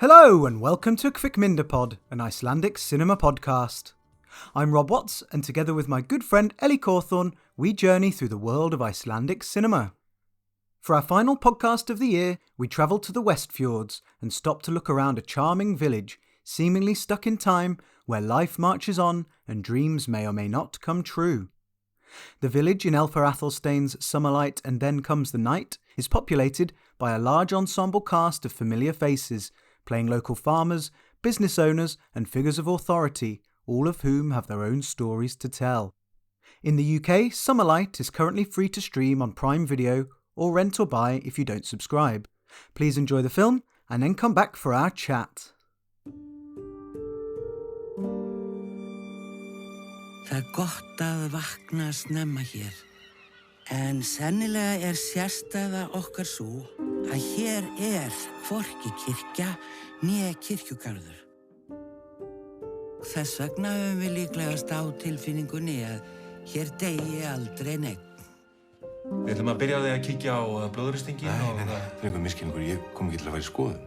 Hello and welcome to Kvikmyndapod, an Icelandic cinema podcast. I'm Rob Watts, and together with my good friend Ellie Cawthorne, we journey through the world of Icelandic cinema. For our final podcast of the year, we travelled to the West Fjords and stopped to look around a charming village, seemingly stuck in time, where life marches on and dreams may or may not come true. The village in Elfar Aðalsteins' Summerlight and Then Comes the Night is populated by a large ensemble cast of familiar faces, playing local farmers, business owners and figures of authority, all of whom have their own stories to tell. In the UK, Summerlight is currently free to stream on Prime Video or rent or buy if you don't subscribe. Please enjoy the film and then come back for our chat. Það gott að vakna snemma hér, en sennilega sérstæða okkar svo að hér hvorki kirkja né kirkjugarður. Þess vegna höfum við líklegast á tilfinningunni að hér deyi aldrei neinn. Við ætlum að byrja á því að kíkja á blóðristingin og... Nei, það er einhver misskilningur, ég kom ekki til að vera í skoðun.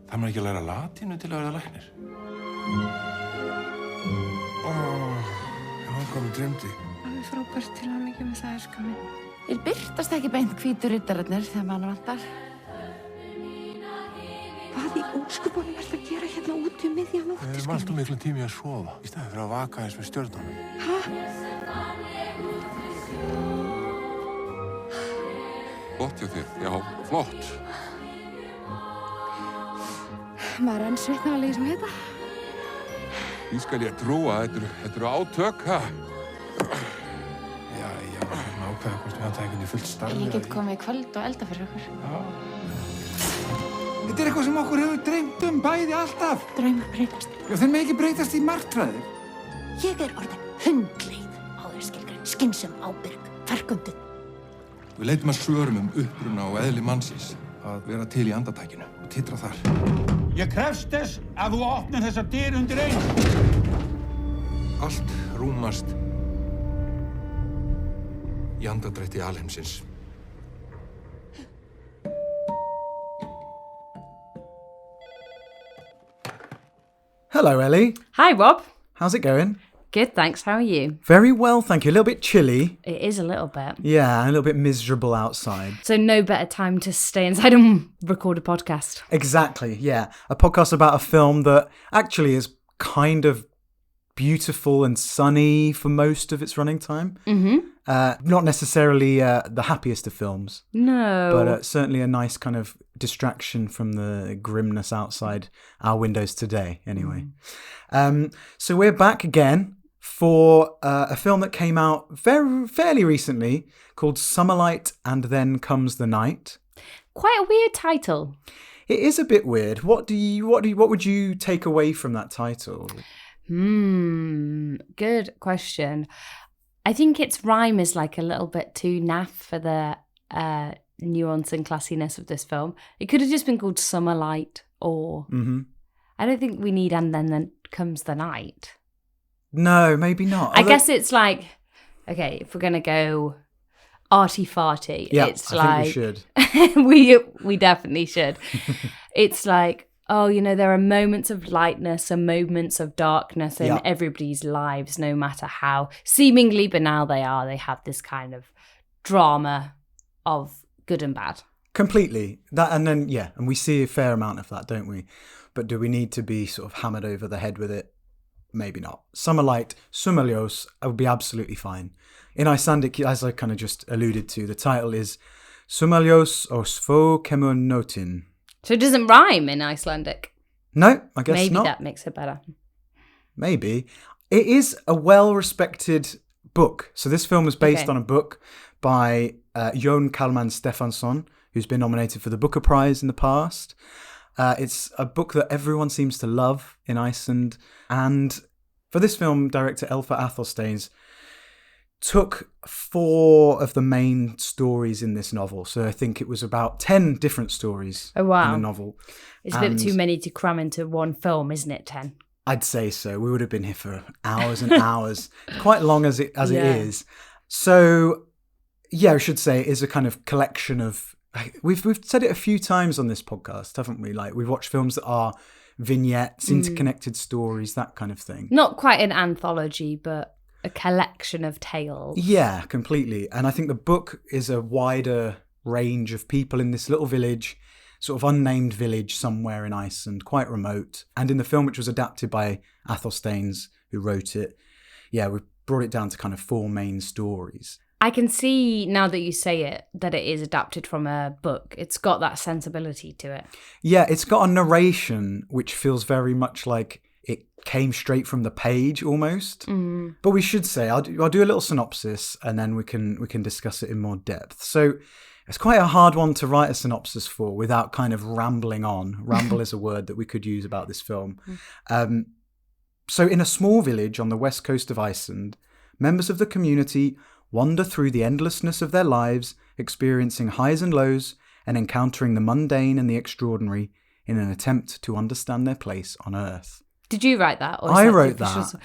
Það maður ekki að læra latínu til að verða læknir. Hvað mér dreymdi? Alveg frábært til að mikið með það elska minn. Þeir birtast ekki beint hvítu riddararnir þegar mann vantar. Hvað í ósköpunum ertu að gera hérna úti miðja nótt? Við erum alltaf miklum tími að sofa, í staðinn fyrir að vaka eins með stjörnunum. Hæ? Flott hjá þér, já, flott. Maður enn svitnaðalegi sem heita. Því skal ég trúa, þetta eru átök, ha? Já, ákveða hvort við hann það einhvern fullt starfi. Ég get komið í kvöld og elda fyrir okkur. Þetta er eitthvað sem okkur hefur dreymt bæði alltaf. Draumar breytast. Já, þeir með ekki breytast í martraðir. Ég orðin hundleið á þeir skilgrein, skynsum, ábyrg, ferkunduð. Við leitum að svörum uppruna og eðli mannsins að vera til í andartækinu og titra þar. Ég krefst þess að þú opnir þessar dyr undir einu. Allt rúmast í andardrætti alheimsins. Hello Ellie. Hi Rob. How's it going? Good, thanks. How are you? Very well, thank you. A little bit chilly. It is a little bit. Yeah, and a little bit miserable outside. So no better time to stay inside and record a podcast. Exactly, yeah. A podcast about a film that actually is kind of beautiful and sunny for most of its running time. Mm-hmm. Not necessarily the happiest of films. No. But certainly a nice kind of distraction from the grimness outside our windows today, anyway. So we're back again for a film that came out fairly recently called Summerlight and Then Comes the Night. Quite a weird title. It is a bit weird. What would you take away from that title? Good question. I think its rhyme is like a little bit too naff for the nuance and classiness of this film. It could have just been called Summerlight or... Mm-hmm. I don't think we need And Then Comes the Night. No, maybe not. I guess it's like, okay, if we're going to go arty-farty, yeah, it's I think we should. we definitely should. It's like, oh, you know, there are moments of lightness and moments of darkness in everybody's lives, no matter how seemingly banal they are. They have this kind of drama of good and bad. Completely. That, and then, yeah, and we see a fair amount of that, don't we? But do we need to be sort of hammered over the head with it? Maybe not. Summerlight, Sumarljós, would be absolutely fine. In Icelandic, as I kind of just alluded to, the title is Sumarljós or Svo kemur nóttin. So it doesn't rhyme in Icelandic? No, I guess Maybe not. Maybe that makes it better. Maybe. It is a well-respected book. So this film was based on a book by Jón Kalman Stefánsson, who's been nominated for the Booker Prize in the past. It's a book that everyone seems to love in Iceland. And for this film, director Elfar Aðalsteins took 4 of the main stories in this novel. So I think it was about 10 different stories in the novel. It's a bit too many to cram into one film, isn't it, 10? I'd say so. We would have been here for hours and hours, quite long as it is. So, yeah, I should say it is a kind of collection of we've said it a few times on this podcast, haven't we? Like, we've watched films that are vignettes, interconnected stories, that kind of thing. Not quite an anthology, but a collection of tales. Yeah, completely. And I think the book is a wider range of people in this little village, sort of unnamed village somewhere in Iceland, quite remote. And in the film, which was adapted by Aðalsteins, who wrote it, yeah, we brought it down to kind of 4 main stories. I can see, now that you say it, that it is adapted from a book. It's got that sensibility to it. Yeah, it's got a narration which feels very much like it came straight from the page almost. But we should say, I'll do a little synopsis and then we can discuss it in more depth. So it's quite a hard one to write a synopsis for without kind of rambling on. Ramble is a word that we could use about this film. So in a small village on the west coast of Iceland, members of the community wander through the endlessness of their lives, experiencing highs and lows and encountering the mundane and the extraordinary in an attempt to understand their place on Earth. Did you write that? Or I wrote that.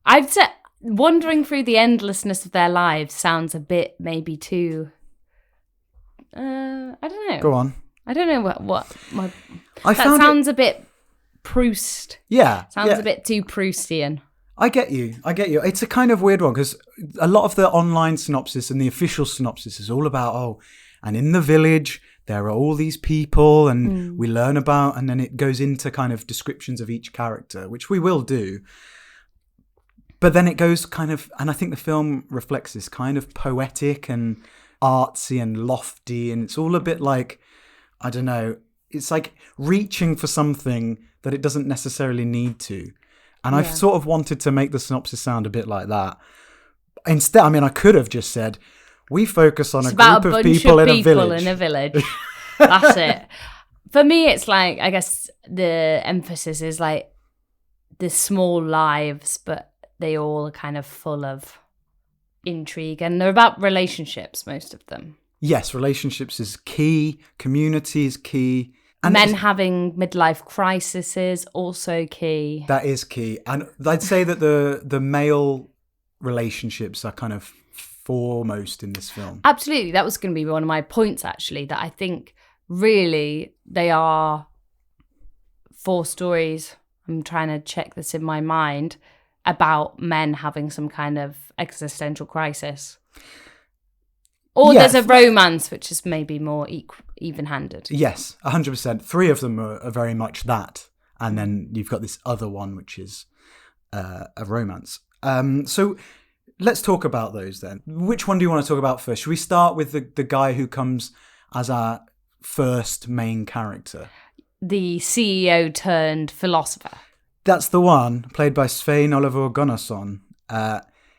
I've said wandering through the endlessness of their lives sounds a bit maybe too... I don't know. Go on. I don't know what that sounds a bit Proust. Yeah. Sounds a bit too Proustian. I get you. It's a kind of weird one because a lot of the online synopsis and the official synopsis is all about, and in the village, there are all these people and we learn about, and then it goes into kind of descriptions of each character, which we will do. But then it goes kind of, and I think the film reflects this kind of poetic and artsy and lofty, and it's all a bit like, I don't know, it's like reaching for something that it doesn't necessarily need to. And I've sort of wanted to make the synopsis sound a bit like that. Instead, I mean, I could have just said, we focus on a group of people in a village. That's it. For me, it's like, I guess the emphasis is like the small lives, but they all are kind of full of intrigue. And they're about relationships, most of them. Yes, relationships is key. Community is key. And men having midlife crises is also key. That is key. And I'd say that the male relationships are kind of foremost in this film. Absolutely. That was going to be one of my points, actually, that I think really they are 4 stories. I'm trying to check this in my mind about men having some kind of existential crisis. Or there's a romance, which is maybe more even-handed. Yes, 100%. 3 of them are very much that. And then you've got this other one, which is a romance. So let's talk about those then. Which one do you want to talk about first? Should we start with the guy who comes as our first main character? The CEO turned philosopher. That's the one, played by Sveinn Ólafur Gunnarsson.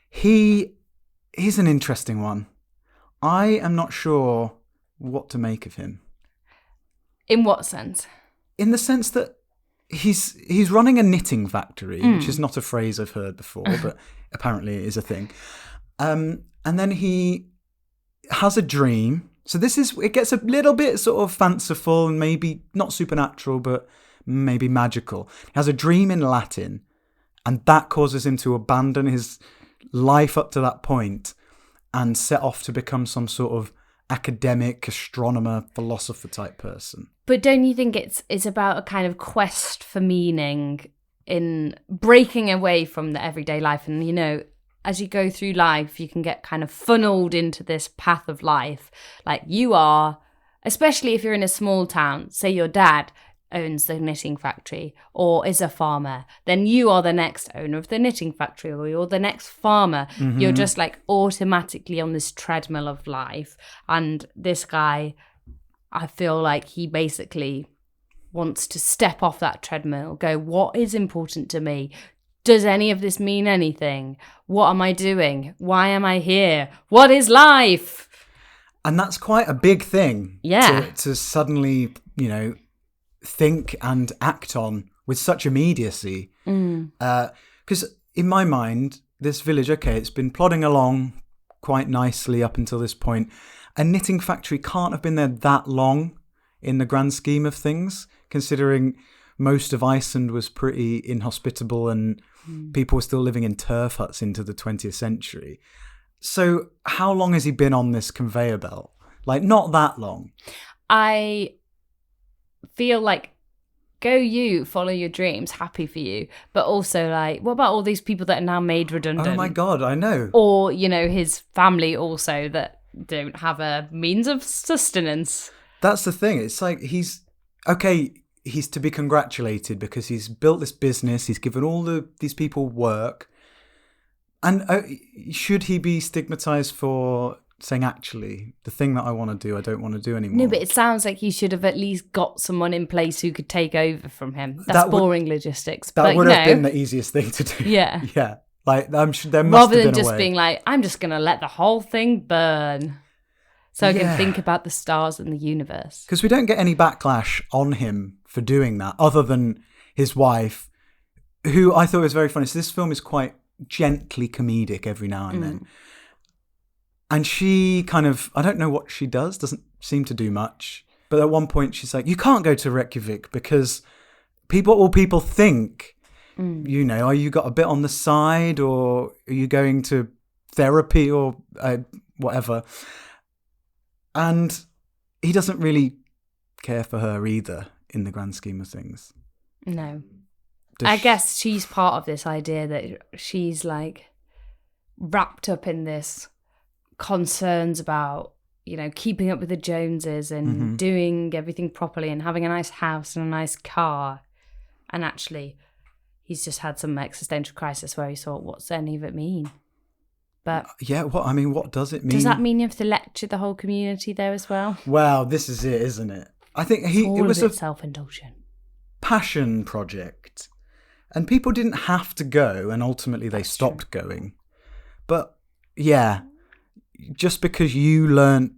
He's an interesting one. I am not sure what to make of him. In what sense? In the sense that he's running a knitting factory, which is not a phrase I've heard before, but apparently it is a thing. And then he has a dream. So it gets a little bit sort of fanciful and maybe not supernatural, but maybe magical. He has a dream in Latin, and that causes him to abandon his life up to that point and set off to become some sort of academic, astronomer, philosopher type person. But don't you think it's about a kind of quest for meaning in breaking away from the everyday life? And, you know, as you go through life, you can get kind of funneled into this path of life. Like you are, especially if you're in a small town, say your dad owns the knitting factory or is a farmer, then you are the next owner of the knitting factory or you're the next farmer. Mm-hmm. You're just like automatically on this treadmill of life. And this guy, I feel like he basically wants to step off that treadmill, go, what is important to me? Does any of this mean anything? What am I doing? Why am I here? What is life? And that's quite a big thing. Yeah. To suddenly, you know, think and act on with such immediacy. Because in my mind, this village, okay, it's been plodding along quite nicely up until this point. A knitting factory can't have been there that long in the grand scheme of things, considering most of Iceland was pretty inhospitable and people were still living in turf huts into the 20th century. So how long has he been on this conveyor belt? Like, not that long. I feel like, go you, follow your dreams, happy for you. But also, like, what about all these people that are now made redundant? Oh my God, I know. Or, you know, his family also that don't have a means of sustenance. That's the thing. It's like he's to be congratulated because he's built this business. He's given all these people work. And should he be stigmatized for saying, actually, the thing that I want to do, I don't want to do anymore? No, but it sounds like he should have at least got someone in place who could take over from him. That's boring logistics. That would have been the easiest thing to do. Yeah. Yeah. Like, I'm sure there must Rather have than been a just way. being like, I'm just going to let the whole thing burn so I can think about the stars and the universe. Because we don't get any backlash on him for doing that, other than his wife, who I thought was very funny. So this film is quite gently comedic every now and then. And she kind of, I don't know what she does, doesn't seem to do much. But at one point she's like, you can't go to Reykjavik because people think, you know, are you got a bit on the side or are you going to therapy or whatever? And he doesn't really care for her either in the grand scheme of things. No. I guess she's part of this idea that she's like wrapped up in this concerns about, you know, keeping up with the Joneses and doing everything properly and having a nice house and a nice car. And actually, he's just had some existential crisis where he thought, what's any of it mean? But yeah, what does it mean? Does that mean you have to lecture the whole community there as well? Well, this is it, isn't it? I think it was a self-indulgent passion project. And people didn't have to go, and ultimately they stopped going. But yeah, just because you learnt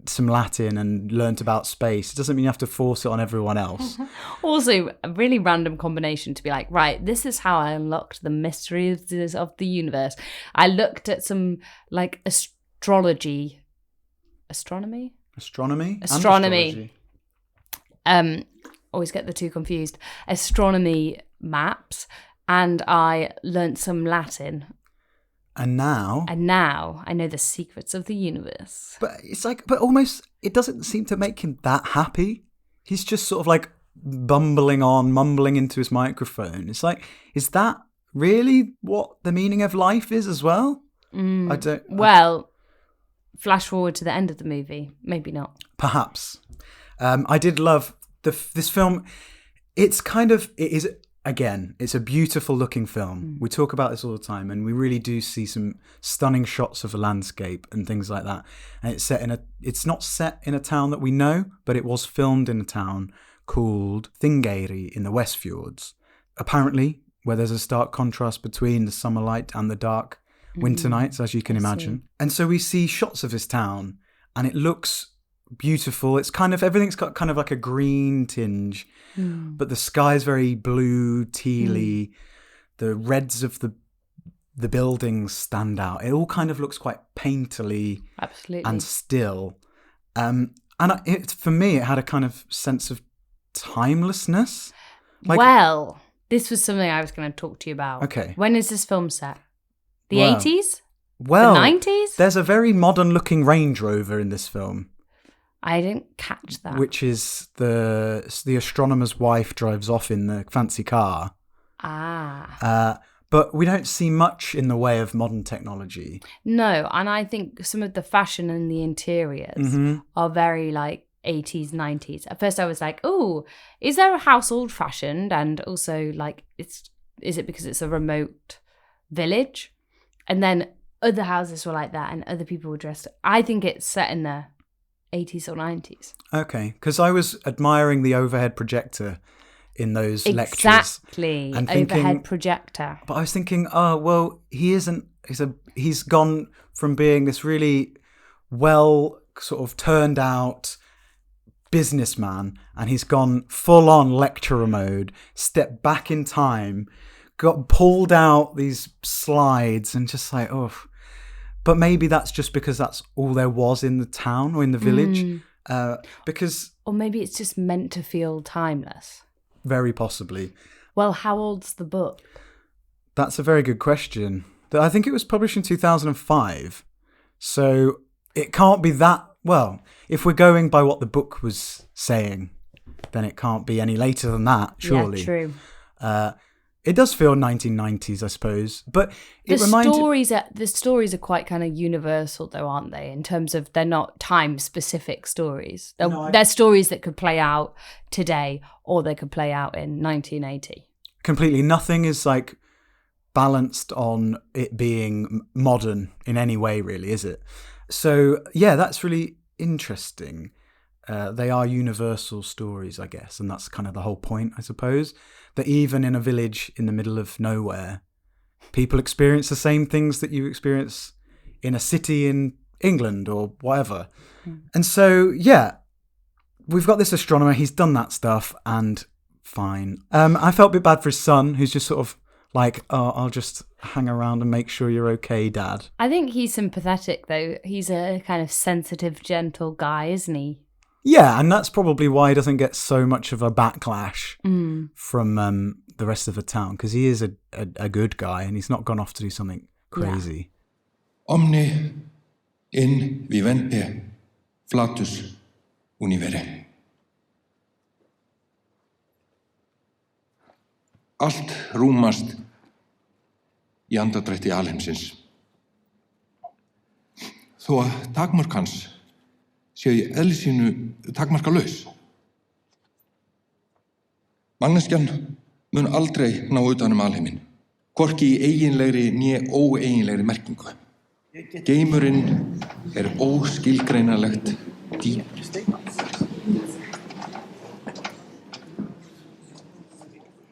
some Latin and learnt about space, it doesn't mean you have to force it on everyone else. Also, a really random combination to be like, right, this is how I unlocked the mysteries of the universe. I looked at some like astronomy. Always get the two confused. Astronomy maps, and I learnt some Latin. And now I know the secrets of the universe. But it's like, but almost, it doesn't seem to make him that happy. He's just sort of like mumbling into his microphone. It's like, is that really what the meaning of life is as well? Flash forward to the end of the movie. Maybe not. Perhaps. I did love this film. It's a beautiful looking film. We talk about this all the time, and we really do see some stunning shots of the landscape and things like that. And it's not set in a town that we know, but it was filmed in a town called Þingeyri in the Westfjords. Apparently, where there's a stark contrast between the summer light and the dark winter nights, as you can imagine. And so we see shots of this town, and it looks beautiful. It's kind of, everything's got kind of like a green tinge, but the sky's very blue, tealy. The reds of the buildings stand out. It all kind of looks quite painterly, absolutely, and still. For me, it had a kind of sense of timelessness. This was something I was going to talk to you about. Okay. When is this film set? The 80s? Well, the 90s? There's a very modern-looking Range Rover in this film. I didn't catch that. Which is the astronomer's wife drives off in the fancy car. But we don't see much in the way of modern technology. No, and I think some of the fashion and the interiors are very like 80s, 90s. At first I was like, oh, is there a house old-fashioned? And also like, is it because it's a remote village? And then other houses were like that and other people were dressed. I think it's set in the 80s or 90s. Okay, because I was admiring the overhead projector in those lectures. Exactly, and thinking, overhead projector. But I was thinking, oh, well, he's gone from being this really well sort of turned out businessman, and he's gone full on lecturer mode, stepped back in time, got pulled out these slides and just like, oh. But maybe that's just because that's all there was in the town or in the village. Or maybe it's just meant to feel timeless. Very possibly. Well, how old's the book? That's a very good question. I think it was published in 2005. So it can't be that Well, if we're going by what the book was saying, then it can't be any later than that, surely. Yeah, true. It does feel 1990s, I suppose, but the stories are quite kind of universal, though, aren't they? In terms of they're not time-specific stories. They're stories that could play out today, or they could play out in 1980. Completely. Nothing is like balanced on it being modern in any way, really, is it? So, yeah, that's really interesting. They are universal stories, I guess, and that's kind of the whole point, I suppose, that even in a village in the middle of nowhere, people experience the same things that you experience in a city in England or whatever. And so, yeah, we've got this astronomer, he's done that stuff, and fine. I felt a bit bad for his son, who's just sort of like, oh, I'll just hang around and make sure you're okay, Dad. I think he's sympathetic, though. He's a kind of sensitive, gentle guy, isn't he? Yeah, and that's probably why he doesn't get so much of a backlash from the rest of the town, because he is a good guy and he's not gone off to do something crazy. Omni in vivente flatus univere. Allt rúmast í andadrætti alheimsins. Þó að takmörk hans séu í eðli sínu takmarkalaus. Manneskjan mun aldrei ná utan alheiminn, hvorki í eiginlegri né óeiginlegri merkingu. Geimurinn óskilgreinanlegt dýr.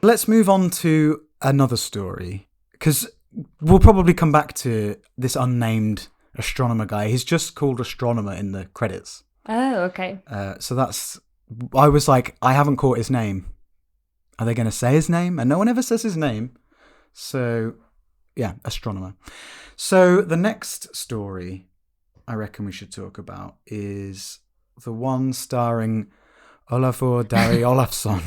Let's move on to another story, because we'll probably come back to this unnamed astronomer guy. He's just called astronomer in the credits. Oh, okay. So that's... I was like, I haven't caught his name. Are they going to say his name? And no one ever says his name. So, yeah, astronomer. So the next story I reckon we should talk about is the one starring Ólafur Darri Ólafsson.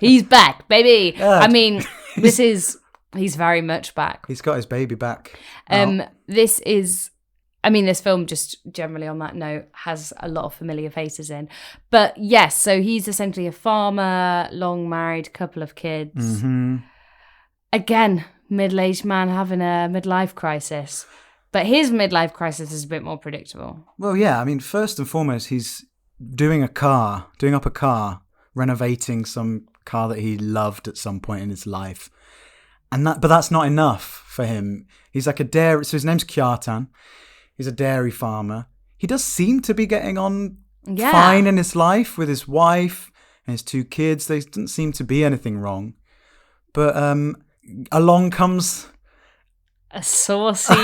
He's back, baby. I mean, he's very much back. He's got his baby back. This film, just generally on that note, has a lot of familiar faces in. But yes, so he's essentially a farmer, long married, couple of kids. Mm-hmm. Again, middle-aged man having a midlife crisis. But his midlife crisis is a bit more predictable. Well, yeah, I mean, first and foremost, he's doing up a car, renovating some car that he loved at some point in his life. But that's not enough for him. He's like so his name's Kjartan. He's a dairy farmer. He does seem to be getting on fine in his life with his wife and his 2 kids. There doesn't seem to be anything wrong. But along comes... a saucy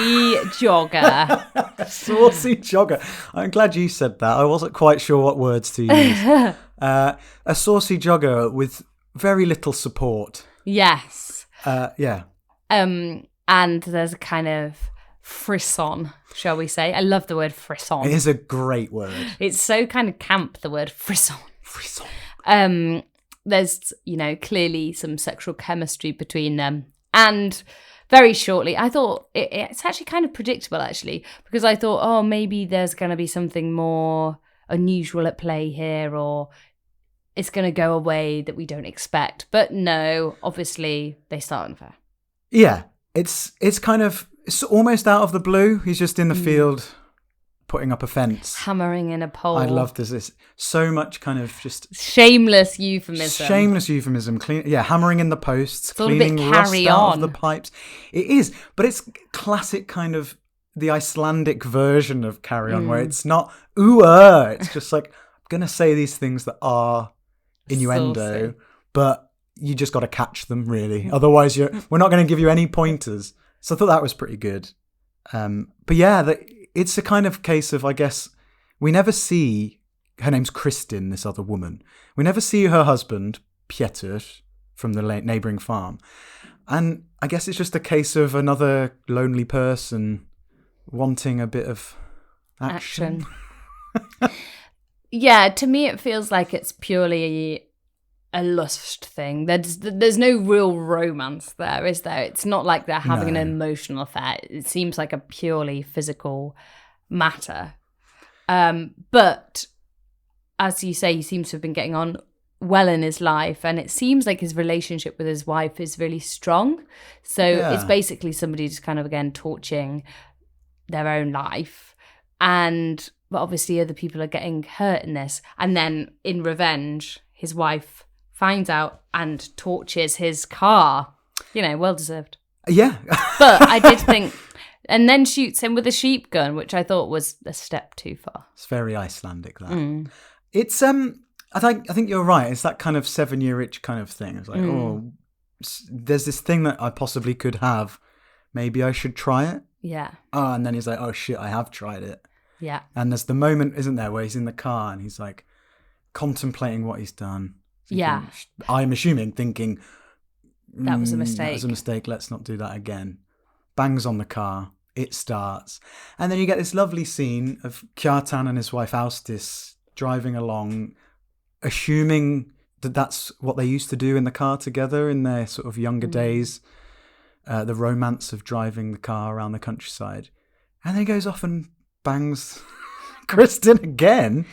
jogger. Saucy jogger. I'm glad you said that. I wasn't quite sure what words to use. A saucy jogger with very little support. Yes. Yeah. And there's a kind of frisson, shall we say. I love the word frisson. It is a great word. It's so kind of camp, the word frisson. Frisson. There's, clearly some sexual chemistry between them. And very shortly, I thought it's actually kind of predictable, actually, because I thought, oh, maybe there's going to be something more unusual at play here, or it's going to go a way that we don't expect. But no, obviously, they start unfair. Yeah, it's almost out of the blue. He's just in the field putting up a fence. Hammering in a pole. I love this. It's so much kind of just... Shameless euphemism. Hammering in the posts, it's cleaning rust out out of the pipes. It is, but it's classic kind of the Icelandic version of Carry On, where it's not it's just like, I'm going to say these things that are innuendo, saucy. But you just got to catch them, really. Otherwise, we're not going to give you any pointers. So I thought that was pretty good. But yeah, it's a kind of case of, I guess, we never see, her name's Kristin, this other woman. We never see her husband, Pétur, from the neighbouring farm. And I guess it's just a case of another lonely person wanting a bit of action. Yeah, to me it feels like it's purely a lust thing. There's no real romance there, is there? It's not like they're having an emotional affair. It seems like a purely physical matter. But as you say, he seems to have been getting on well in his life, and it seems like his relationship with his wife is really strong. So it's basically somebody just kind of, again, torching their own life. But obviously other people are getting hurt in this. And then in revenge, his wife finds out and torches his car. Well deserved. Yeah. But I did think, and then shoots him with a sheep gun, which I thought was a step too far. It's very Icelandic, that. It's I think you're right. It's that kind of 7-year itch kind of thing. It's like, there's this thing that I possibly could have. Maybe I should try it. Yeah. Oh, and then he's like, oh shit, I have tried it. Yeah. And there's the moment, isn't there, where he's in the car and he's like contemplating what he's done. Yeah. I'm assuming thinking, that was a mistake. That was a mistake. Let's not do that again. Bangs on the car. It starts. And then you get this lovely scene of Kjartan and his wife Ásdís driving along, assuming that that's what they used to do in the car together in their sort of younger days, the romance of driving the car around the countryside. And then he goes off and bangs Kristen again.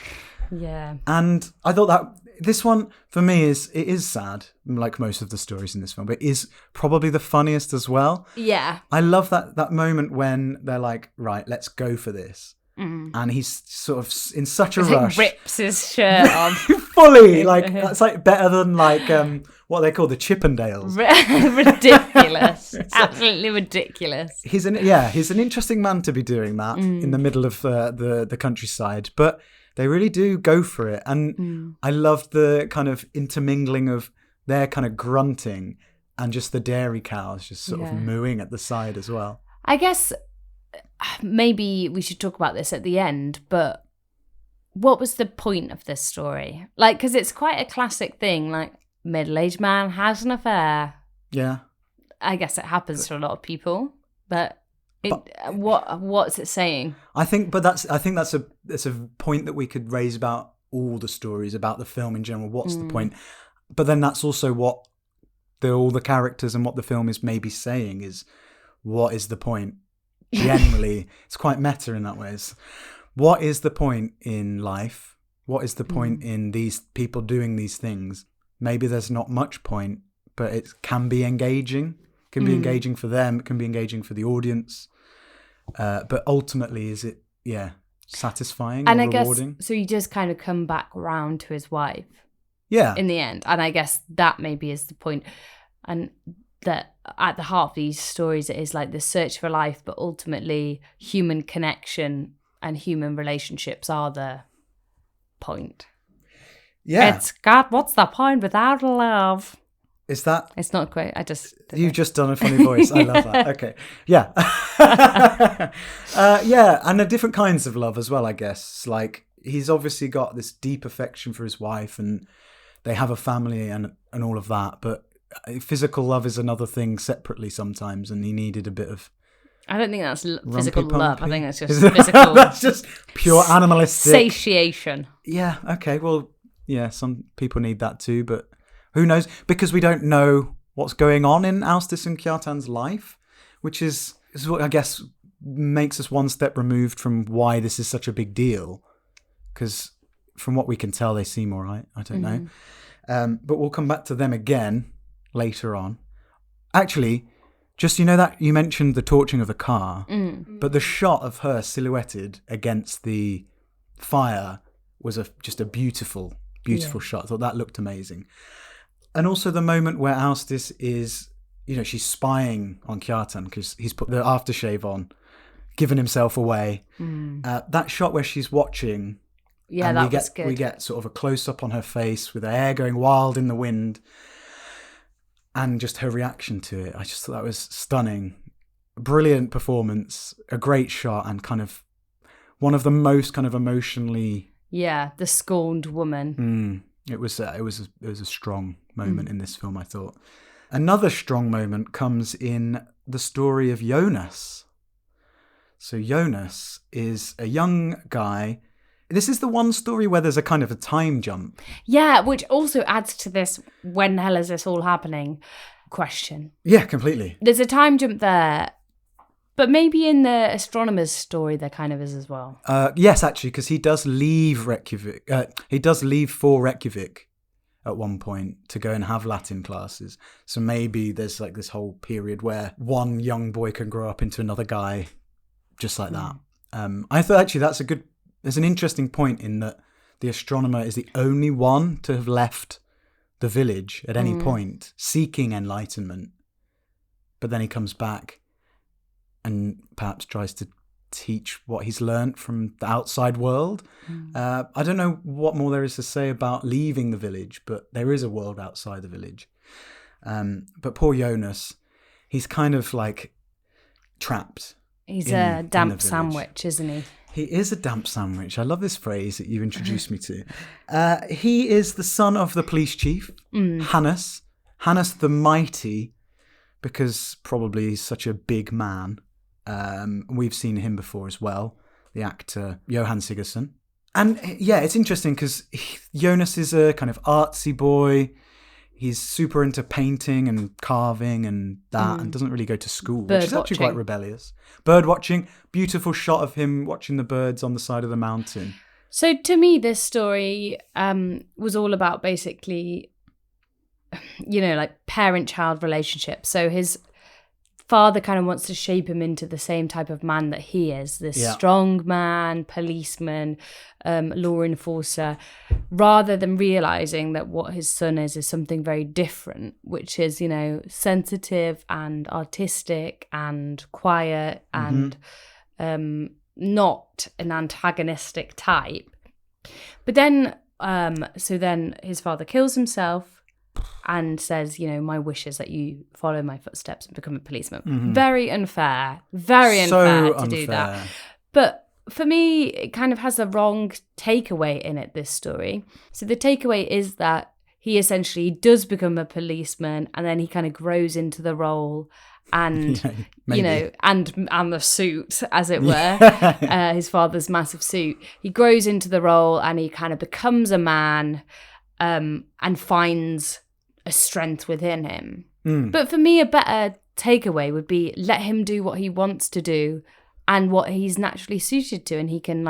Yeah. And I thought that this one, for me, is sad, like most of the stories in this film, but it is probably the funniest as well. Yeah. I love that moment when they're like, right, let's go for this. And he's sort of in such a rush. He rips his shirt off. Fully. Like, that's like better than like what they call the Chippendales. Ridiculous. Absolutely ridiculous. He's an interesting man to be doing that in the middle of the countryside. But they really do go for it. And I love the kind of intermingling of their kind of grunting and just the dairy cows just sort of mooing at the side as well. I guess maybe we should talk about this at the end, but what was the point of this story? Like, because it's quite a classic thing, like middle-aged man has an affair. Yeah. I guess it happens to a lot of people, but what's it saying? I think that's a point that we could raise about all the stories, about the film in general. What's the point? But then that's also what all the characters and what the film is maybe saying is, what is the point? Generally, it's quite meta in that way. What is the point in life? What is the point in these people doing these things? Maybe there's not much point, but it can be engaging. It can be engaging for them. It can be engaging for the audience. But ultimately, is it, satisfying and rewarding? Guess, so you just kind of come back round to his wife. Yeah. In the end. And I guess that maybe is the point. And that at the heart of these stories, it is like the search for life, but ultimately human connection and human relationships are the point. Yeah. What's the point without love? Is that? It's not quite. You've just done a funny voice. I love that. Okay. Yeah. And the different kinds of love as well, I guess. Like, he's obviously got this deep affection for his wife and they have a family and all of that, but physical love is another thing separately sometimes, and he needed a bit of. I don't think that's physical love. I think that's just physical. That's just pure animalistic satiation. Yeah. Okay. Well, yeah. Some people need that too, but who knows? Because we don't know what's going on in Ásdís and Kjartan's life, which is what I guess makes us one step removed from why this is such a big deal. Because from what we can tell, they seem all right. I don't know. But we'll come back to them again later on. Actually, just that you mentioned the torching of the car, but the shot of her silhouetted against the fire was just a beautiful shot. I thought that looked amazing. And also the moment where Ásdís is, she's spying on Kjartan because he's put the aftershave on, given himself away. That shot where she's watching, that was good. We get sort of a close-up on her face with her hair going wild in the wind. And just her reaction to it. I just thought that was stunning. Brilliant performance, a great shot, and kind of one of the most kind of emotionally... Yeah, the scorned woman. It was a strong moment in this film, I thought. Another strong moment comes in the story of Jónas. So Jónas is a young guy. This is the one story where there's a kind of a time jump. Yeah, which also adds to this when the hell is this all happening question. Yeah, completely. There's a time jump there But maybe in the astronomer's story there kind of is as well. Yes, actually, because he does leave Reykjavik. He does leave for Reykjavik at one point to go and have Latin classes. So maybe there's like this whole period where one young boy can grow up into another guy just like that. I thought actually there's an interesting point in that the astronomer is the only one to have left the village at any point seeking enlightenment. But then he comes back and perhaps tries to teach what he's learnt from the outside world. I don't know what more there is to say about leaving the village, but there is a world outside the village. But poor Jonas, he's kind of like trapped. He's a damp sandwich, isn't he? He is a damp sandwich. I love this phrase that you've introduced me to. He is the son of the police chief, Hannes the Mighty, because probably he's such a big man. We've seen him before as well, the actor Jóhann Sigurðarson. And yeah, it's interesting because Jonas is a kind of artsy boy. He's super into painting and carving and that, and doesn't really go to school, which is actually quite rebellious. Bird watching, beautiful shot of him watching the birds on the side of the mountain. So to me, this story was all about basically, like parent-child relationships. So his father kind of wants to shape him into the same type of man that he is, this strong man, policeman, law enforcer, rather than realizing that what his son is something very different, which is, sensitive and artistic and quiet and not an antagonistic type. But then, so then his father kills himself and says, my wish is that you follow my footsteps and become a policeman. Very unfair to do that. But for me, it kind of has the wrong takeaway in it, this story. So the takeaway is that he essentially does become a policeman and then he kind of grows into the role and, and the suit, as it were, his father's massive suit. He grows into the role and he kind of becomes a man and finds a strength within him. But for me, a better takeaway would be let him do what he wants to do and what he's naturally suited to, and he can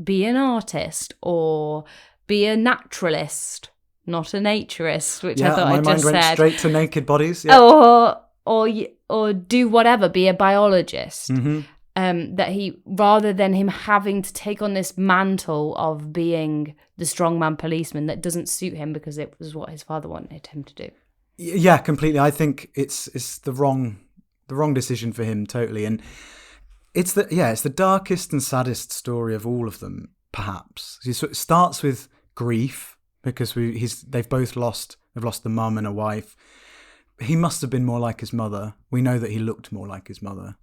be an artist or be a naturalist, not a naturist, which I thought I just said. My mind went straight to naked bodies. Or do whatever, be a biologist. That he, rather than him having to take on this mantle of being the strongman policeman that doesn't suit him because it was what his father wanted him to do. Yeah, completely. I think it's the wrong decision for him, totally. And it's the darkest and saddest story of all of them, perhaps. It starts with grief because they've both lost the mum and a wife. He must have been more like his mother. We know that he looked more like his mother.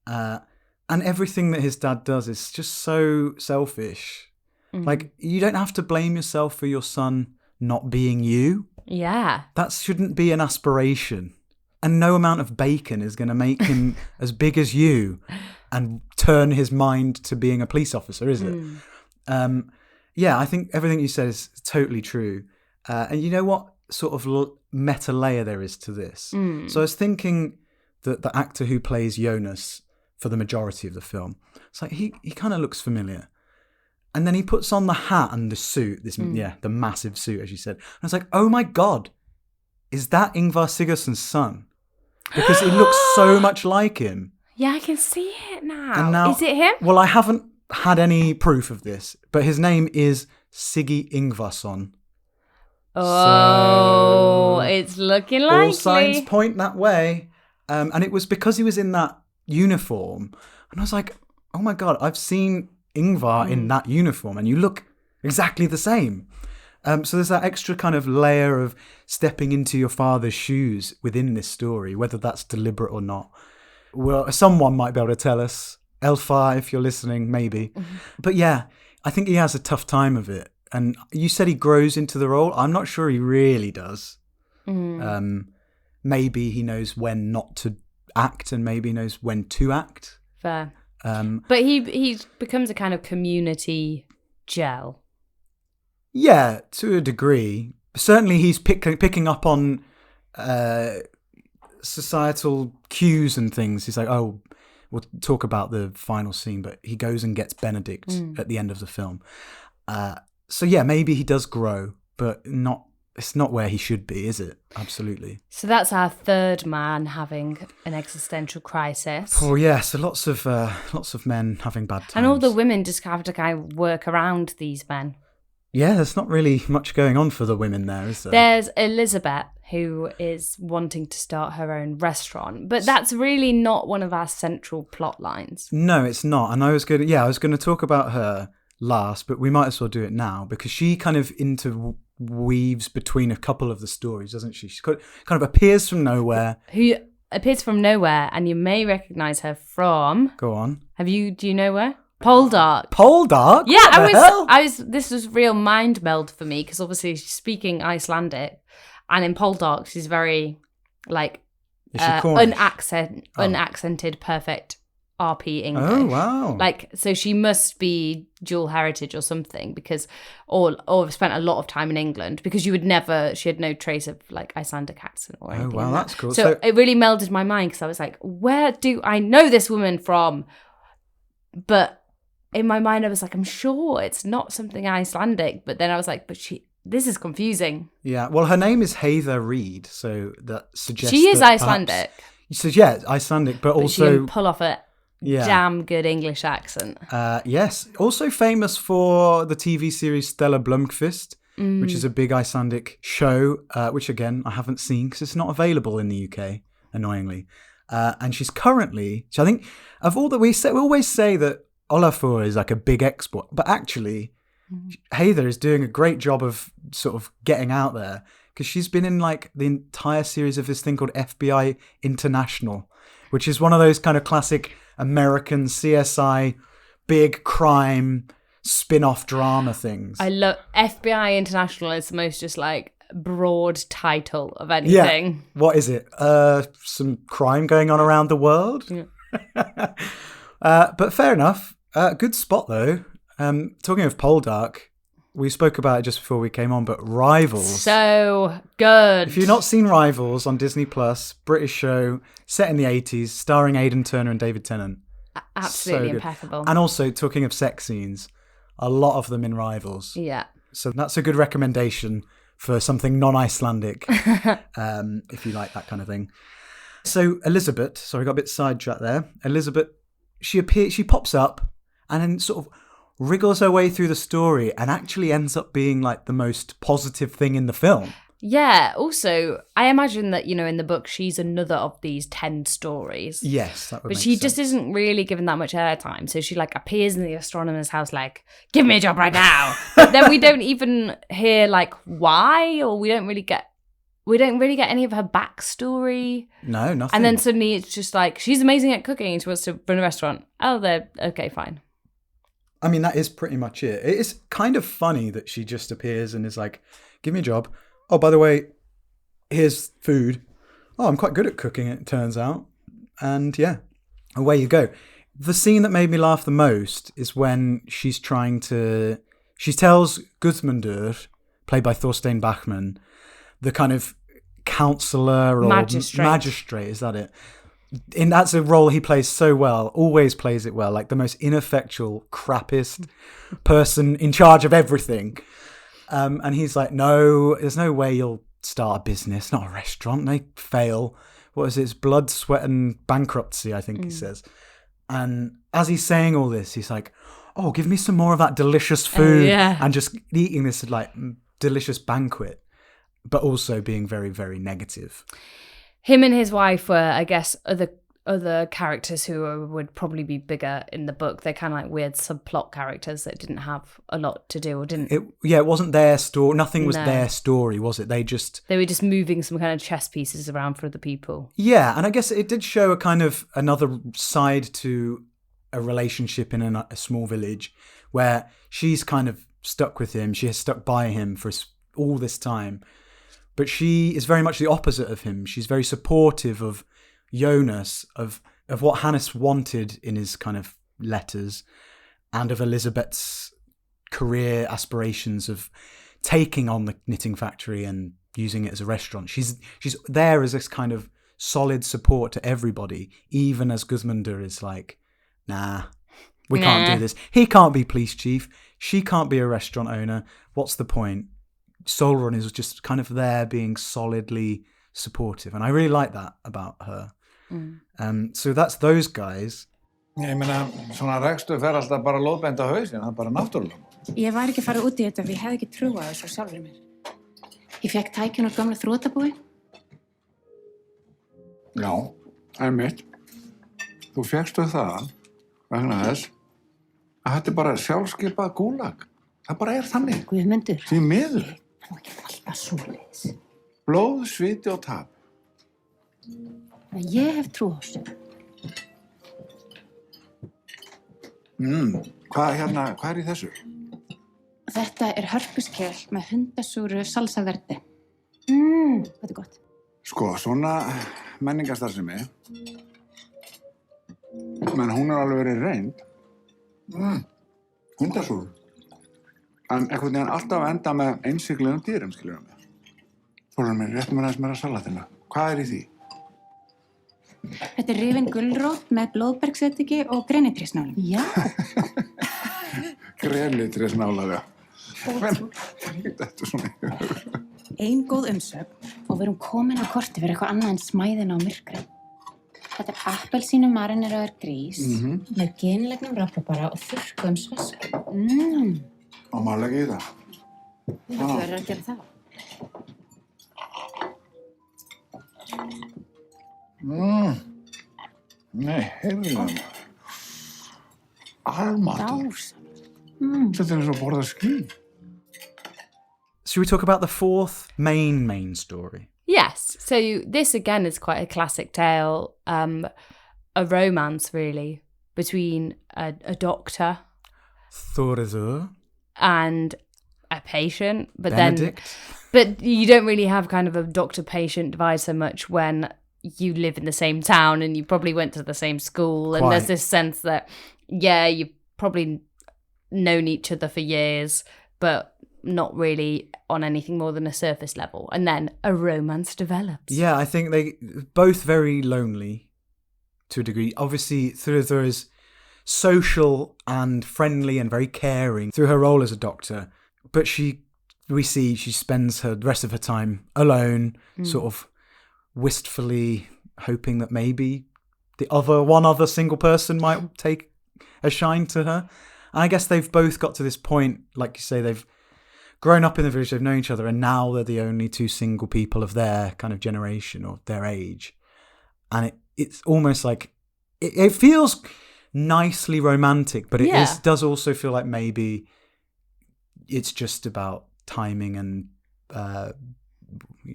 And everything that his dad does is just so selfish. Like, you don't have to blame yourself for your son not being you. Yeah. That shouldn't be an aspiration. And no amount of bacon is going to make him as big as you and turn his mind to being a police officer, is it? I think everything you said is totally true. And you know what sort of meta layer there is to this? So I was thinking that the actor who plays Jonas for the majority of the film, it's like he kind of looks familiar. And then he puts on the hat and the suit, the massive suit, as you said. And I was like, oh my God, is that Ingvar Sigurdsson's son? Because it looks so much like him. Yeah, I can see it now. And now. Is it him? Well, I haven't had any proof of this, but his name is Siggi Ingvarsson. Oh, so it's looking likely. All signs point that way. And it was because he was in that uniform. And I was like, oh my God, I've seen Ingvar in that uniform and you look exactly the same. So there's that extra kind of layer of stepping into your father's shoes within this story, whether that's deliberate or not. Well, someone might be able to tell us. Elfar, if you're listening, maybe. But yeah, I think he has a tough time of it. And you said he grows into the role. I'm not sure he really does. Maybe he knows when not to act and maybe he knows when to act. Fair. But he becomes a kind of community gel. Yeah, to a degree. Certainly he's picking up on societal cues and things. He's like, oh, we'll talk about the final scene, but he goes and gets Benedict at the end of the film. So yeah, maybe he does grow, but it's not where he should be, is it? Absolutely. So that's our third man having an existential crisis. Oh yeah, so lots of men having bad times. And all the women just have to kind of work around these men. Yeah, there's not really much going on for the women there, is there? There's Elizabeth, who is wanting to start her own restaurant, but that's really not one of our central plot lines. No, it's not. And I was going to talk about her last, but we might as well do it now because she kind of interweaves between a couple of the stories, doesn't she? She kind of appears from nowhere. Who appears from nowhere, and you may recognise her from... Go on. Do you know where? Poldark. Poldark? Yeah, I was. This was real mind meld for me because obviously she's speaking Icelandic, and in Poldark she's very like unaccented, perfect RP English. Oh wow! Like so, she must be dual heritage or something because, or spent a lot of time in England because she had no trace of like Icelandic accent or anything. Oh wow, that's cool. So it really melded my mind because I was like, where do I know this woman from? But in my mind, I was like, I'm sure it's not something Icelandic. But then I was like, this is confusing. Yeah, well, her name is Heida Reed, so that suggests she is that Icelandic. So yeah, Icelandic, but also she can pull off a damn good English accent. Yes, also famous for the TV series Stella Blomqvist, which is a big Icelandic show, which again I haven't seen because it's not available in the UK, annoyingly. And she's currently, so I think of all that we always say that Ólafur is like a big export, but actually Heida is doing a great job of sort of getting out there because she's been in like the entire series of this thing called FBI International, which is one of those kind of classic American CSI big crime spin-off drama things. I love FBI International. Is the most just like broad title of anything. Yeah. What is it? Some crime going on around the world? Yeah. But fair enough. Good spot though. Talking of Poldark, we spoke about it just before we came on, but Rivals. So good. If you've not seen Rivals on Disney Plus, British show set in the 80s, starring Aidan Turner and David Tennant. Absolutely so impeccable. And also, talking of sex scenes, a lot of them in Rivals. Yeah. So that's a good recommendation for something non-Icelandic, if you like that kind of thing. So Elizabeth, sorry, I got a bit sidetracked there. Elizabeth, she pops up and then sort of wriggles her way through the story and actually ends up being like the most positive thing in the film. Yeah, also, I imagine that, in the book, she's another of these 10 stories. Yes, that would make sense. But she just isn't really given that much airtime. So she like appears in the astronomer's house like, give me a job right now. But then we don't even hear like why, or we don't really get any of her backstory. No, nothing. And then suddenly it's just like, she's amazing at cooking and she wants to run a restaurant. Oh, they're okay, fine. I mean, that is pretty much it. It is kind of funny that she just appears and is like, give me a job. Oh, by the way, here's food. Oh, I'm quite good at cooking, it turns out. And yeah, away you go. The scene that made me laugh the most is when she tells Guðmundur, played by Þorsteinn Bachmann, the kind of counselor or magistrate, is that it? And that's a role he plays so well, always plays it well, like the most ineffectual, crappiest person in charge of everything. And he's like, no, there's no way you'll start a business, not a restaurant. They fail. What is it? It's blood, sweat, and bankruptcy, I think he says. And as he's saying all this, he's like, oh, give me some more of that delicious food. And just eating this like delicious banquet, but also being very, very negative. Him and his wife were, I guess, other characters who would probably be bigger in the book. They're kind of like weird subplot characters that didn't have a lot to do or didn't. It wasn't their story. Nothing was their story, was it? They were just moving some kind of chess pieces around for other people. Yeah, and I guess it did show a kind of another side to a relationship in a small village where she's kind of stuck with him. She has stuck by him for all this time. But she is very much the opposite of him. She's very supportive of Jonas, of what Hannes wanted in his kind of letters, and of Elizabeth's career aspirations of taking on the knitting factory and using it as a restaurant. She's there as this kind of solid support to everybody, even as Gudmundur is like, nah, we can't do this. He can't be police chief. She can't be a restaurant owner. What's the point? Solrun is just kind of there being solidly supportive. And I really like that about her. So that's those guys. Ég meina, svona rekstur fer alltaf bara lóðbeint á hausinn, það bara náttúrulega. Ég var ekki að fara út í þetta ef ég hefði ekki trúað þessu sjálfur mér. Ég fekk tækjun úr gamla þrotabúi. Já, einmitt. Þú fékkstu það vegna þess að þetta bara sjálfskipað gúlag. Það bara þannig. Guðmundur. Því miður. Það var ekki alltaf svoleiðis. Blóð, sviti og tap. Ég hef trú á þessu. Hvað í þessu? Þetta hörpuskel með hundasúru salsa verdi. Þetta gott. Sko, svona menningarstarfsemi, menn hún alveg verið reynd. Hundasúru. En einhvern veginn alltaf enda með einsiglegum dýrum, skiljum við. Þólar mér, réttum mér aðeins meira salatina. Hvað í því? Þetta rifin gulrót með blóðbergsediki og grenitrésnála. Já. Grenitrésnála, já. Þetta svona. Ein góð umsögn og við erum komin á korti fyrir eitthvað annað en smæðin á myrkri. Þetta appelsínu marineraður grís með genlegnum rabarbara og þurrkuðum sveskum. Og maður leggi í það. Þú verður að gera það. Nei, heyrðu það. Almatur. Þetta eins og borða ský. Should we talk about the fourth main story? Yes. So this again is quite a classic tale, a romance really between a doctor, Þórður, and a patient, but Benedict. But you don't really have kind of a doctor-patient divide so much when you live in the same town and you probably went to the same school. And there's this sense that, yeah, you've probably known each other for years, but not really on anything more than a surface level. And then a romance develops. Yeah, I think they both very lonely to a degree. Obviously, Þórður is social and friendly and very caring through her role as a doctor. But we see she spends the rest of her time alone, sort of wistfully hoping that maybe one other single person might take a shine to her. And I guess they've both got to this point, like you say, they've grown up in the village, they've known each other, and now they're the only two single people of their kind of generation or their age. And it's almost like, it feels nicely romantic, but it does also feel like maybe it's just about timing and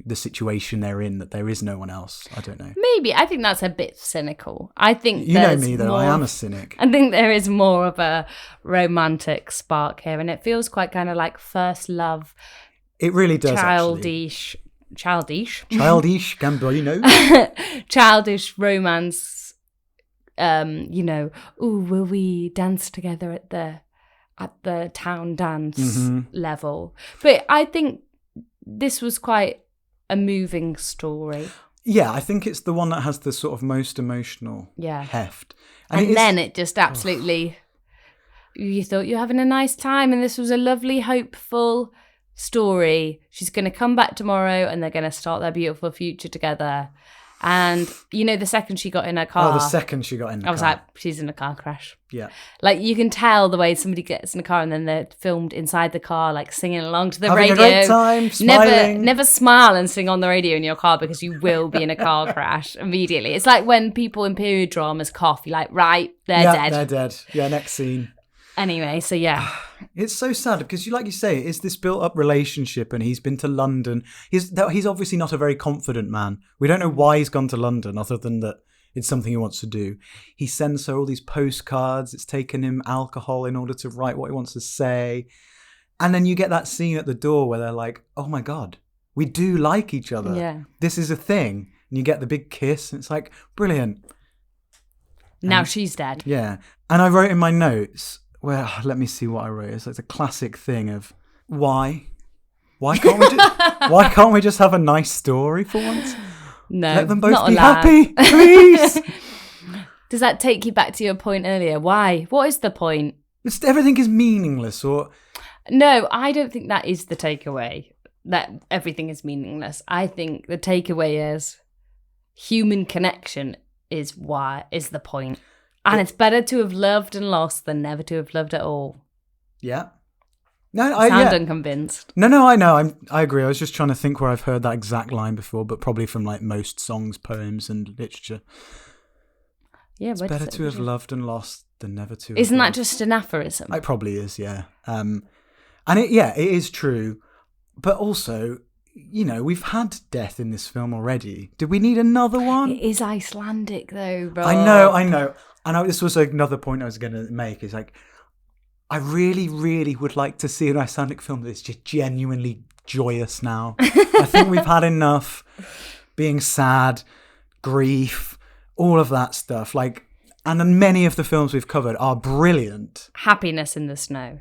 the situation they're in, that there is no one else. I don't know. Maybe. I think that's a bit cynical. I think you know me though, I am a cynic. I think there is more of a romantic spark here, and it feels quite kind of like first love. It really does. Childish, Gambino. Childish romance. Will we dance together at the town dance level? But I think this was quite a moving story. Yeah, I think it's the one that has the sort of most emotional heft. And then it just absolutely, you thought you're having a nice time and this was a lovely, hopeful story. She's going to come back tomorrow and they're going to start their beautiful future together. And, the second she got in her car... I was like, she's in a car crash. Yeah. Like, you can tell the way somebody gets in a car and then they're filmed inside the car, like, singing along to the Having radio. Having a great time, smiling. Never smile and sing on the radio in your car because you will be in a car crash immediately. It's like when people in period dramas cough, you're like, right, they're dead. Yeah, they're dead. Yeah, next scene. Anyway, so yeah. It's so sad because, like you say, it's this built-up relationship and he's been to London. He's obviously not a very confident man. We don't know why he's gone to London other than that it's something he wants to do. He sends her all these postcards. It's taken him alcohol in order to write what he wants to say. And then you get that scene at the door where they're like, oh my God, we do like each other. Yeah. This is a thing. And you get the big kiss and it's like, brilliant. Now she's dead. Yeah. And I wrote in my notes... Well, let me see what I wrote. It's like a classic thing of why can't we just have a nice story for once? No, let them both not be allowed. happy, please. Does that take you back to your point earlier? Why? What is the point? Everything is meaningless, or No, I don't think that is the takeaway. That everything is meaningless. I think the takeaway is human connection is the point. And it's better to have loved and lost than never to have loved at all. yeah. No, Sound unconvinced. No, I know. I agree. I was just trying to think where I've heard that exact line before, but probably from like most songs, poems, and literature. Yeah, it's better to have loved and lost than never to. Isn't have that just an aphorism? It probably is, yeah. And it is true, but also, you know, we've had death in this film already. Did we need another one? It is Icelandic, though, bro. I know. And this was another point I was going to make. Is like, I really, really would like to see an Icelandic film that's just genuinely joyous now. I think we've had enough being sad, grief, all of that stuff. Like, and then many of the films we've covered are brilliant. Happiness in the snow.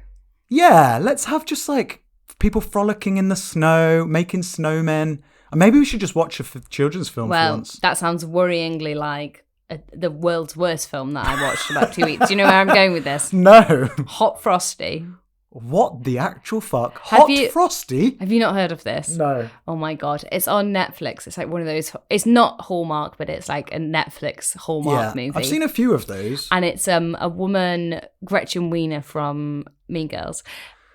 Yeah, let's have just like people frolicking in the snow, making snowmen. And maybe we should just watch a children's film for once. That sounds worryingly like the world's worst film that I watched about 2 weeks. Do you know where I'm going with this? No. Hot Frosty. What the actual fuck? Frosty? Have you not heard of this? No. Oh my God. It's on Netflix. It's like one of those, it's not Hallmark, but it's like a Netflix Hallmark movie. I've seen a few of those. And it's a woman, Gretchen Wiener from Mean Girls.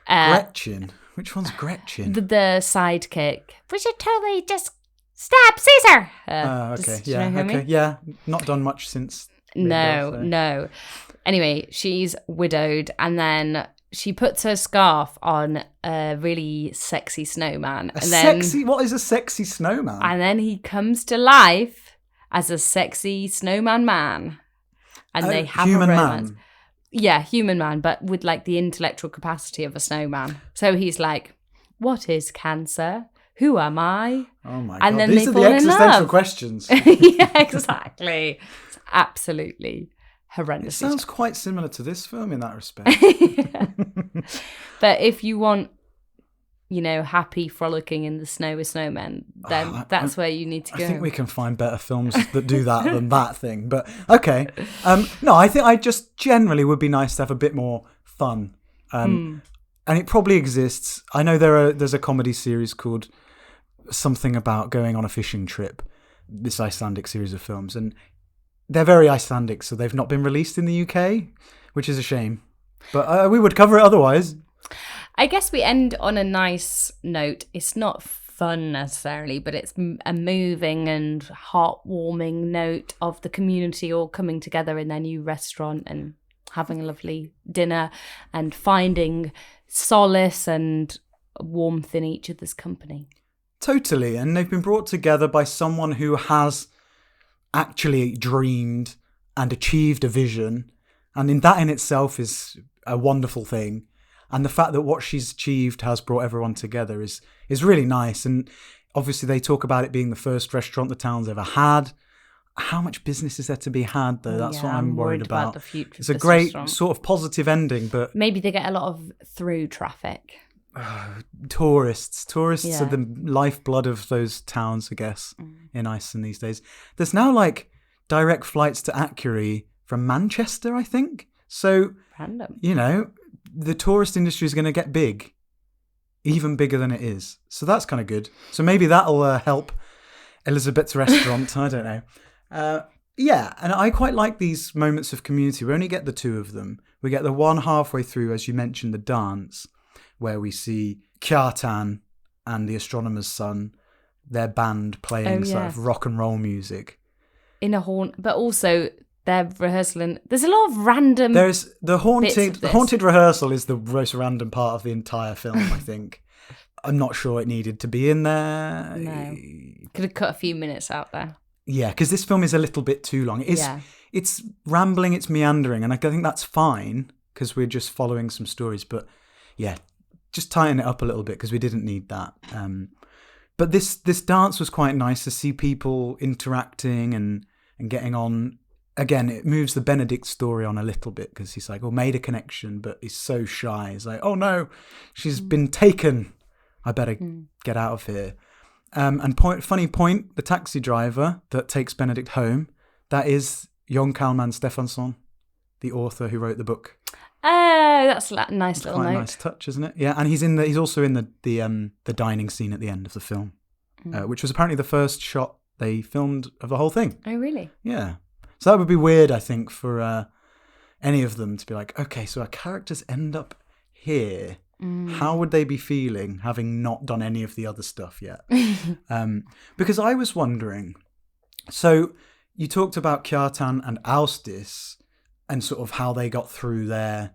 Gretchen? Which one's Gretchen? The sidekick. We should totally just stab Caesar. Okay. Yeah. Not done much since. No. Anyway, she's widowed, and then she puts her scarf on a really sexy snowman. What is a sexy snowman? And then he comes to life as a sexy snowman man. And they have human a romance. Man. Yeah, human man, but with like the intellectual capacity of a snowman. So he's like, what is cancer? Who am I? Oh my and God. Then These they are fall the in existential love. questions. Yeah, exactly. It's absolutely horrendous. It sounds quite similar to this film in that respect. But if you want, you know, happy frolicking in the snow with snowmen, then that's where you need to go. I think we can find better films that do that than that thing. But okay. No, I think I just generally would be nice to have a bit more fun. And it probably exists. I know there's a comedy series called something about going on a fishing trip, this Icelandic series of films, and they're very Icelandic, so they've not been released in the UK, which is a shame. But we would cover it otherwise. I guess we end on a nice note. It's not fun necessarily, but it's a moving and heartwarming note of the community all coming together in their new restaurant and having a lovely dinner and finding solace and warmth in each other's company. Totally, and they've been brought together by someone who has actually dreamed and achieved a vision, and that in itself is a wonderful thing. And the fact that what she's achieved has brought everyone together is really nice. And obviously they talk about it being the first restaurant the town's ever had. How much business is there to be had, though? That's what I'm worried about. The future it's a great sort of positive ending, but maybe they get a lot of through traffic. Tourists are the lifeblood of those towns, I guess, in Iceland these days. There's now like direct flights to Akureyri from Manchester, I think. So, random. You know, the tourist industry is going to get big, even bigger than it is. So that's kind of good. So maybe that'll help Elizabeth's restaurant. I don't know. Yeah, and I quite like these moments of community. We only get the two of them. We get the one halfway through, as you mentioned, the dance, where we see Kjartan and the astronomer's son, their band playing sort of rock and roll music. In a haunt, but also they're rehearsing. There's a lot of random. There's the haunted rehearsal is the most random part of the entire film, I think. I'm not sure it needed to be in there. No. Could have cut a few minutes out there. Yeah, because this film is a little bit too long. It's rambling, it's meandering, and I think that's fine because we're just following some stories. But yeah, just tighten it up a little bit because we didn't need that. But this dance was quite nice to see people interacting and getting on. Again, it moves the Benedict story on a little bit because he's like, made a connection, but he's so shy. He's like, oh no, she's been taken. I better get out of here. Funny point, the taxi driver that takes Benedict home, that is Jón Kalman Stefánsson, the author who wrote the book. Oh, that's a nice little quite note. A nice touch, isn't it? Yeah, and he's also in the dining scene at the end of the film, which was apparently the first shot they filmed of the whole thing. Oh, really? Yeah. So that would be weird, I think, for any of them to be like, okay, so our characters end up here. How would they be feeling having not done any of the other stuff yet? Because I was wondering, so you talked about Kjartan and Ásdís and sort of how they got through their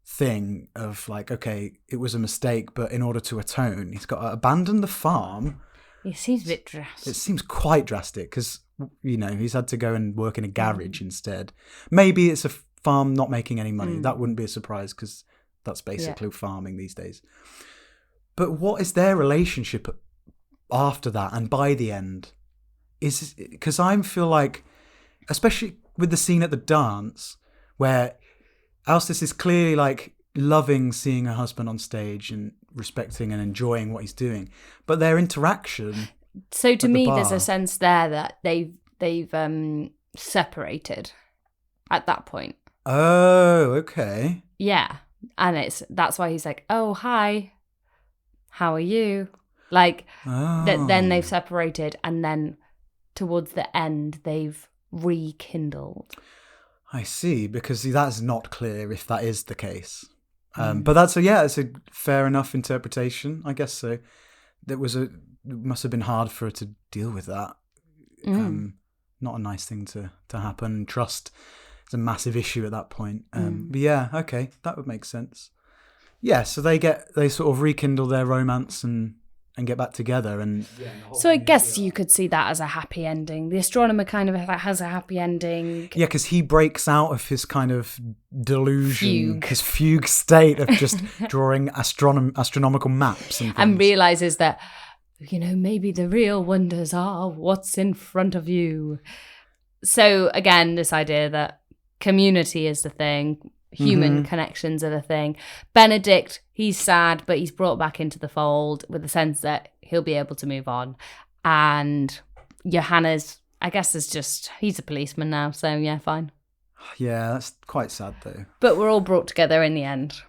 thing of like, okay, it was a mistake, but in order to atone, he's got to abandon the farm. It seems a bit drastic. It seems quite drastic because, he's had to go and work in a garage instead. Maybe it's a farm not making any money. That wouldn't be a surprise because that's basically farming these days. But what is their relationship after that and by the end? Is because I feel like, especially with the scene at the dance, where Ásdís is clearly like loving seeing her husband on stage and respecting and enjoying what he's doing, but their interaction. So to me, there's a sense there that they've separated at that point. Oh, okay. Yeah, and that's why he's like, "Oh, hi, how are you?" Like then they've separated, and then towards the end they've rekindled. I see, because that's not clear if that is the case. But it's a fair enough interpretation, I guess. So it must have been hard for her to deal with that. Not a nice thing to happen. Trust is a massive issue at that point. But yeah, okay, that would make sense. Yeah, so they sort of rekindle their romance and get back together. And so I guess you could see that as a happy ending. The astronomer kind of has a happy ending. Yeah, because he breaks out of his kind of delusion, his fugue state of just drawing astronomical maps and realizes that, maybe the real wonders are what's in front of you. So again, this idea that community is the thing. Human connections are the thing. Benedict, he's sad, but he's brought back into the fold with the sense that he'll be able to move on. And Johannes, I guess, he's a policeman now, so yeah, fine. Yeah, that's quite sad though. But we're all brought together in the end.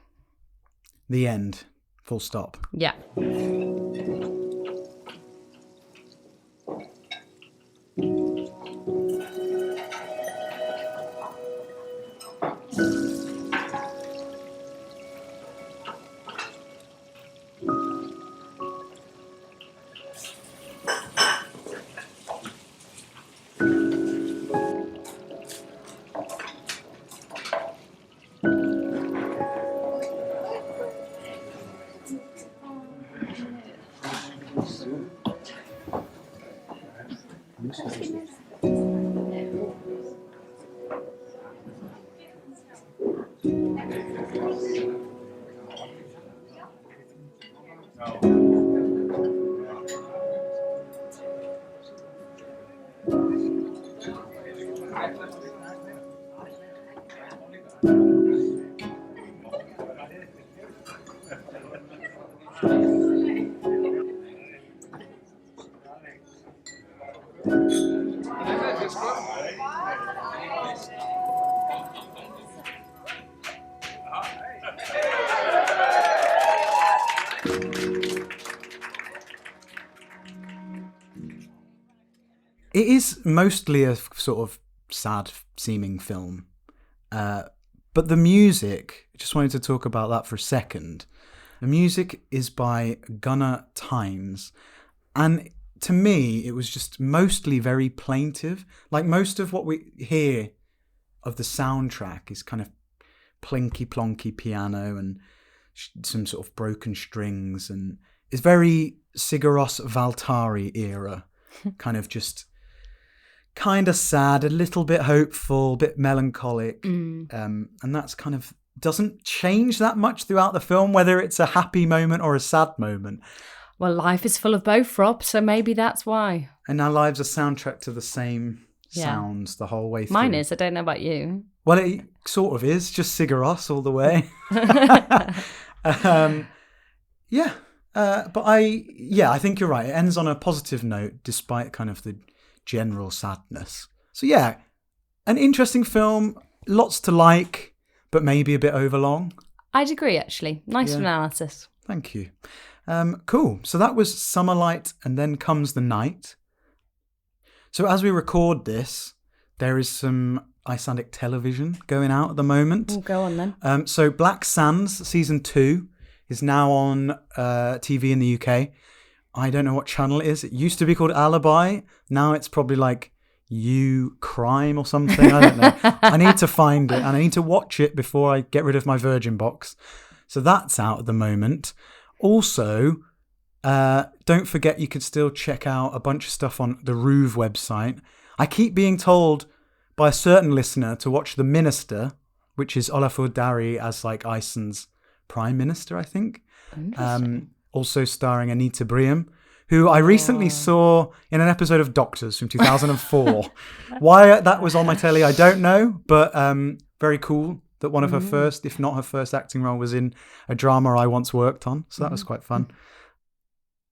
The end. Full stop. Yeah. It is mostly a sort of sad-seeming film, but the music, I just wanted to talk about that for a second. The music is by Gunnar Tynes, and to me, it was just mostly very plaintive. Like most of what we hear of the soundtrack is kind of plinky-plonky piano and some sort of broken strings, and it's very Sigurðarson Valtari era, kind of just kind of sad, a little bit hopeful, a bit melancholic, and that's kind of doesn't change that much throughout the film, whether it's a happy moment or a sad moment. Well, life is full of both, Rob, so maybe that's why. And our lives are soundtracked to the same sounds the whole way through. Mine is, I don't know about you. Well, it sort of is, just Sigurðarson all the way. But I think you're right. It ends on a positive note, despite kind of the general sadness. So yeah, an interesting film, lots to like, but maybe a bit overlong. I'd agree, actually. Nice analysis. Thank you. Cool. So that was Summerlight, and then comes the night. So as we record this, there is some Icelandic television going out at the moment. We'll go on then. So Black Sands season 2 is now on TV in the UK. I don't know what channel it is. It used to be called Alibi. Now it's probably like You Crime or something. I don't know. I need to find it and I need to watch it before I get rid of my Virgin box. So that's out at the moment. Also, don't forget you could still check out a bunch of stuff on the Rúv website. I keep being told by a certain listener to watch The Minister, which is Ólafur Darri as like Iceland's Prime Minister, I think. Also starring Anita Briam, who I recently saw in an episode of Doctors from 2004. Why that was on my telly, I don't know, but very cool that one of her first, if not her first acting role was in a drama I once worked on. So that was quite fun.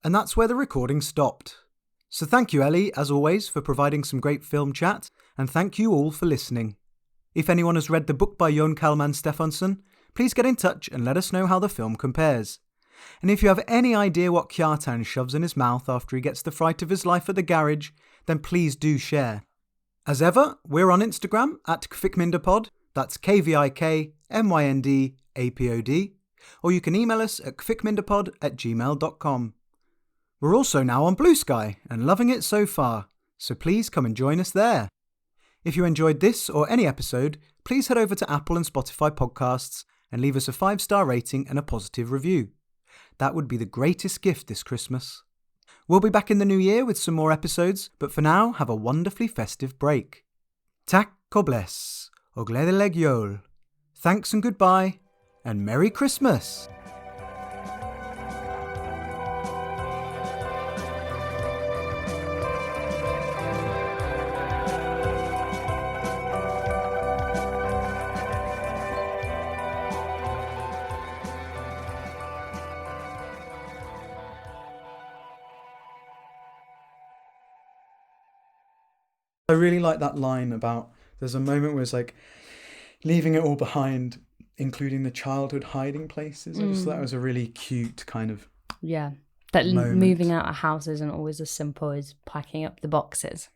And that's where the recording stopped. So thank you, Ellie, as always, for providing some great film chat, and thank you all for listening. If anyone has read the book by Jón Kalman Stefánsson, please get in touch and let us know how the film compares. And if you have any idea what Kjartan shoves in his mouth after he gets the fright of his life at the garage, then please do share. As ever, we're on Instagram at kvikmyndapod, that's KVIKMYNDAPOD, or you can email us at kvikmyndapod@gmail.com. We're also now on Blue Sky and loving it so far, so please come and join us there. If you enjoyed this or any episode, please head over to Apple and Spotify podcasts and leave us a 5-star rating and a positive review. That would be the greatest gift this Christmas. We'll be back in the new year with some more episodes, but for now, have a wonderfully festive break. Takk og bless, og gleðileg jól. Thanks and goodbye, and Merry Christmas! I really like that line about there's a moment where it's like leaving it all behind, including the childhood hiding places. I just thought that was a really cute kind of that moment. Moving out of house isn't always as simple as packing up the boxes.